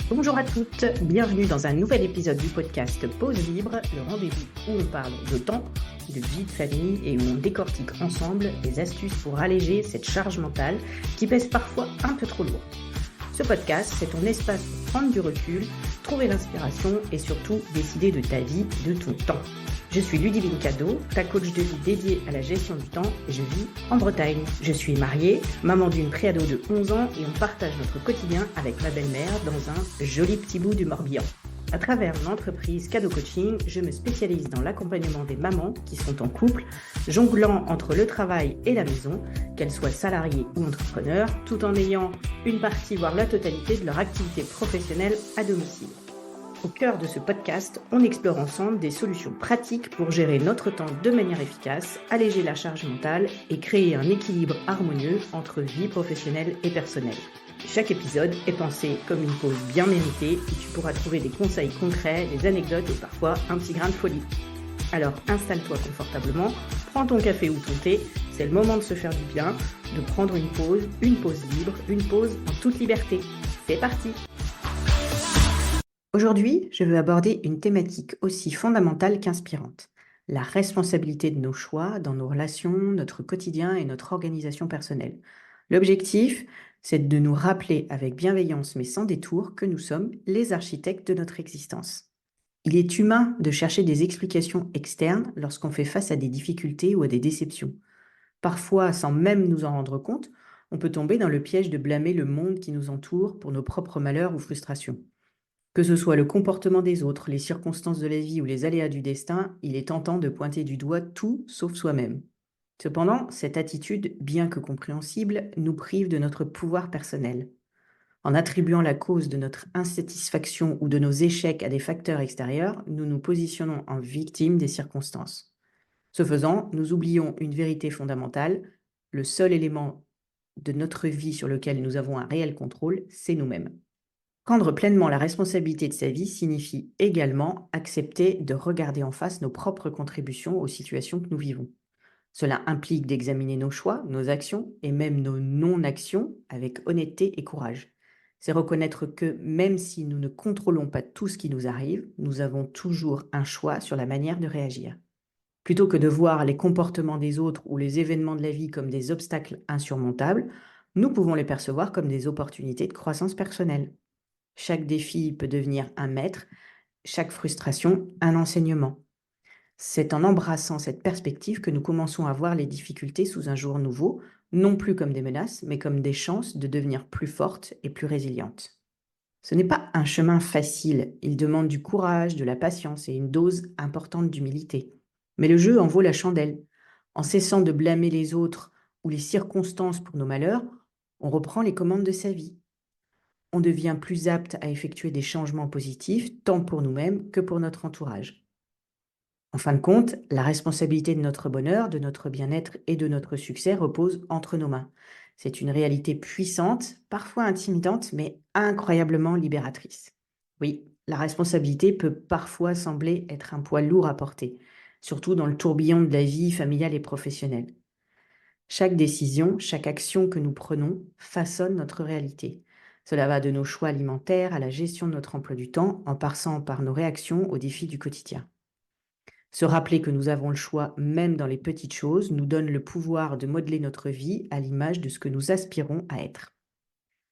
Bonjour à toutes, bienvenue dans un nouvel épisode du podcast Pause Libre, le rendez-vous où on parle de temps, de vie de famille et où on décortique ensemble des astuces pour alléger cette charge mentale qui pèse parfois un peu trop lourd. Ce podcast, c'est ton espace pour prendre du recul, trouver l'inspiration et surtout décider de ta vie, de ton temps. Je suis Ludivine Cadeau, ta coach de vie dédiée à la gestion du temps et je vis en Bretagne. Je suis mariée, maman d'une préado de 11 ans et on partage notre quotidien avec ma belle-mère dans un joli petit bout du Morbihan. À travers mon entreprise Cadeau Coaching, je me spécialise dans l'accompagnement des mamans qui sont en couple, jonglant entre le travail et la maison, qu'elles soient salariées ou entrepreneurs, tout en ayant une partie, voire la totalité de leur activité professionnelle à domicile. Au cœur de ce podcast, on explore ensemble des solutions pratiques pour gérer notre temps de manière efficace, alléger la charge mentale et créer un équilibre harmonieux entre vie professionnelle et personnelle. Chaque épisode est pensé comme une pause bien méritée où tu pourras trouver des conseils concrets, des anecdotes et parfois un petit grain de folie. Alors installe-toi confortablement, prends ton café ou ton thé, c'est le moment de se faire du bien, de prendre une pause libre, une pause en toute liberté. C'est parti! Aujourd'hui, je veux aborder une thématique aussi fondamentale qu'inspirante, la responsabilité de nos choix dans nos relations, notre quotidien et notre organisation personnelle. L'objectif, c'est de nous rappeler avec bienveillance mais sans détour que nous sommes les architectes de notre existence. Il est humain de chercher des explications externes lorsqu'on fait face à des difficultés ou à des déceptions. Parfois, sans même nous en rendre compte, on peut tomber dans le piège de blâmer le monde qui nous entoure pour nos propres malheurs ou frustrations. Que ce soit le comportement des autres, les circonstances de la vie ou les aléas du destin, il est tentant de pointer du doigt tout sauf soi-même. Cependant, cette attitude, bien que compréhensible, nous prive de notre pouvoir personnel. En attribuant la cause de notre insatisfaction ou de nos échecs à des facteurs extérieurs, nous nous positionnons en victime des circonstances. Ce faisant, nous oublions une vérité fondamentale, le seul élément de notre vie sur lequel nous avons un réel contrôle, c'est nous-mêmes. Prendre pleinement la responsabilité de sa vie signifie également accepter de regarder en face nos propres contributions aux situations que nous vivons. Cela implique d'examiner nos choix, nos actions et même nos non-actions avec honnêteté et courage. C'est reconnaître que même si nous ne contrôlons pas tout ce qui nous arrive, nous avons toujours un choix sur la manière de réagir. Plutôt que de voir les comportements des autres ou les événements de la vie comme des obstacles insurmontables, nous pouvons les percevoir comme des opportunités de croissance personnelle. Chaque défi peut devenir un maître, chaque frustration un enseignement. C'est en embrassant cette perspective que nous commençons à voir les difficultés sous un jour nouveau, non plus comme des menaces, mais comme des chances de devenir plus fortes et plus résilientes. Ce n'est pas un chemin facile, il demande du courage, de la patience et une dose importante d'humilité. Mais le jeu en vaut la chandelle. En cessant de blâmer les autres ou les circonstances pour nos malheurs, on reprend les commandes de sa vie. On devient plus apte à effectuer des changements positifs, tant pour nous-mêmes que pour notre entourage. En fin de compte, la responsabilité de notre bonheur, de notre bien-être et de notre succès repose entre nos mains. C'est une réalité puissante, parfois intimidante, mais incroyablement libératrice. Oui, la responsabilité peut parfois sembler être un poids lourd à porter, surtout dans le tourbillon de la vie familiale et professionnelle. Chaque décision, chaque action que nous prenons façonne notre réalité. Cela va de nos choix alimentaires à la gestion de notre emploi du temps, en passant par nos réactions aux défis du quotidien. Se rappeler que nous avons le choix même dans les petites choses nous donne le pouvoir de modeler notre vie à l'image de ce que nous aspirons à être.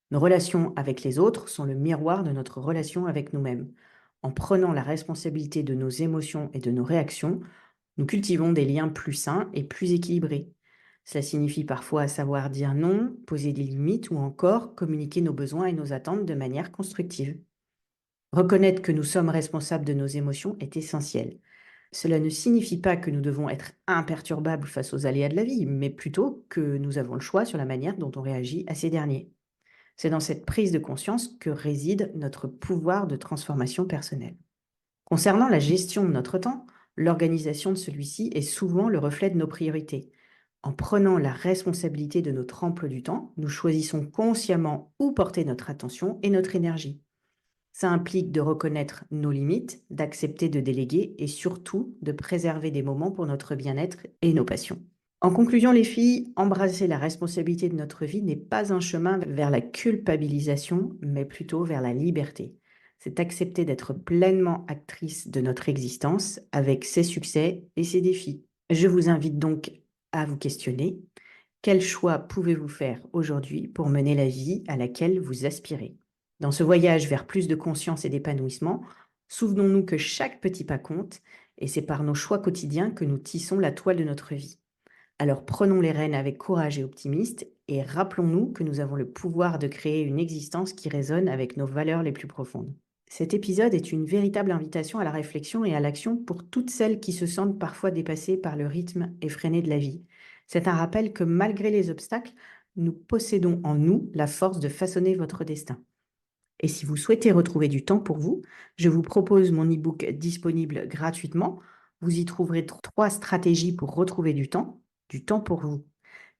Nos relations avec les autres sont le miroir de notre relation avec nous-mêmes. En prenant la responsabilité de nos émotions et de nos réactions, nous cultivons des liens plus sains et plus équilibrés. Cela signifie parfois savoir dire non, poser des limites ou encore communiquer nos besoins et nos attentes de manière constructive. Reconnaître que nous sommes responsables de nos émotions est essentiel. Cela ne signifie pas que nous devons être imperturbables face aux aléas de la vie, mais plutôt que nous avons le choix sur la manière dont on réagit à ces derniers. C'est dans cette prise de conscience que réside notre pouvoir de transformation personnelle. Concernant la gestion de notre temps, l'organisation de celui-ci est souvent le reflet de nos priorités. En prenant la responsabilité de notre emploi du temps, nous choisissons consciemment où porter notre attention et notre énergie. Ça implique de reconnaître nos limites, d'accepter de déléguer et surtout de préserver des moments pour notre bien-être et nos passions. En conclusion, les filles, embrasser la responsabilité de notre vie n'est pas un chemin vers la culpabilisation, mais plutôt vers la liberté. C'est accepter d'être pleinement actrice de notre existence avec ses succès et ses défis. Je vous invite donc à vous questionner. Quel choix pouvez-vous faire aujourd'hui pour mener la vie à laquelle vous aspirez? Dans ce voyage vers plus de conscience et d'épanouissement, souvenons-nous que chaque petit pas compte et c'est par nos choix quotidiens que nous tissons la toile de notre vie. Alors prenons les rênes avec courage et optimisme et rappelons-nous que nous avons le pouvoir de créer une existence qui résonne avec nos valeurs les plus profondes. Cet épisode est une véritable invitation à la réflexion et à l'action pour toutes celles qui se sentent parfois dépassées par le rythme effréné de la vie. C'est un rappel que malgré les obstacles, nous possédons en nous la force de façonner votre destin. Et si vous souhaitez retrouver du temps pour vous, je vous propose mon e-book disponible gratuitement. Vous y trouverez 3 stratégies pour retrouver du temps pour vous.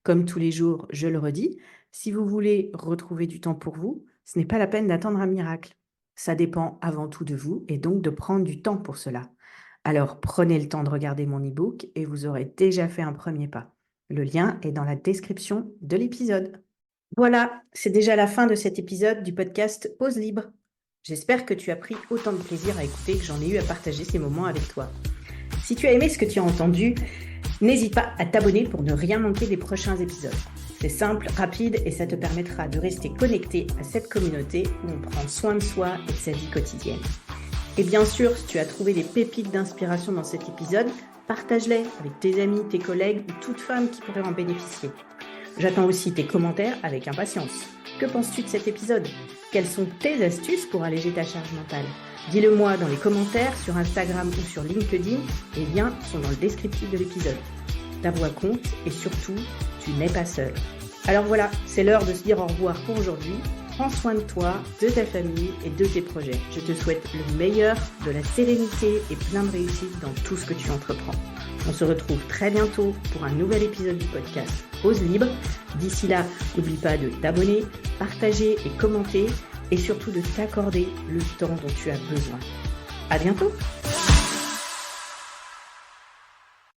Comme tous les jours, je le redis, si vous voulez retrouver du temps pour vous, ce n'est pas la peine d'attendre un miracle. Ça dépend avant tout de vous et donc de prendre du temps pour cela. Alors prenez le temps de regarder mon e-book et vous aurez déjà fait un premier pas. Le lien est dans la description de l'épisode. Voilà, c'est déjà la fin de cet épisode du podcast Pause Libre. J'espère que tu as pris autant de plaisir à écouter que j'en ai eu à partager ces moments avec toi. Si tu as aimé ce que tu as entendu, n'hésite pas à t'abonner pour ne rien manquer des prochains épisodes. C'est simple, rapide et ça te permettra de rester connecté à cette communauté où on prend soin de soi et de sa vie quotidienne. Et bien sûr, si tu as trouvé des pépites d'inspiration dans cet épisode, partage-les avec tes amis, tes collègues ou toute femme qui pourrait en bénéficier. J'attends aussi tes commentaires avec impatience. Que penses-tu de cet épisode? Quelles sont tes astuces pour alléger ta charge mentale? Dis-le-moi dans les commentaires sur Instagram ou sur LinkedIn. Les liens sont dans le descriptif de l'épisode. Ta voix compte et surtout, tu n'es pas seul. Alors voilà, c'est l'heure de se dire au revoir pour aujourd'hui. Prends soin de toi, de ta famille et de tes projets. Je te souhaite le meilleur, de la sérénité et plein de réussite dans tout ce que tu entreprends. On se retrouve très bientôt pour un nouvel épisode du podcast Pause Libre. D'ici là, n'oublie pas de t'abonner, partager et commenter et surtout de t'accorder le temps dont tu as besoin. À bientôt!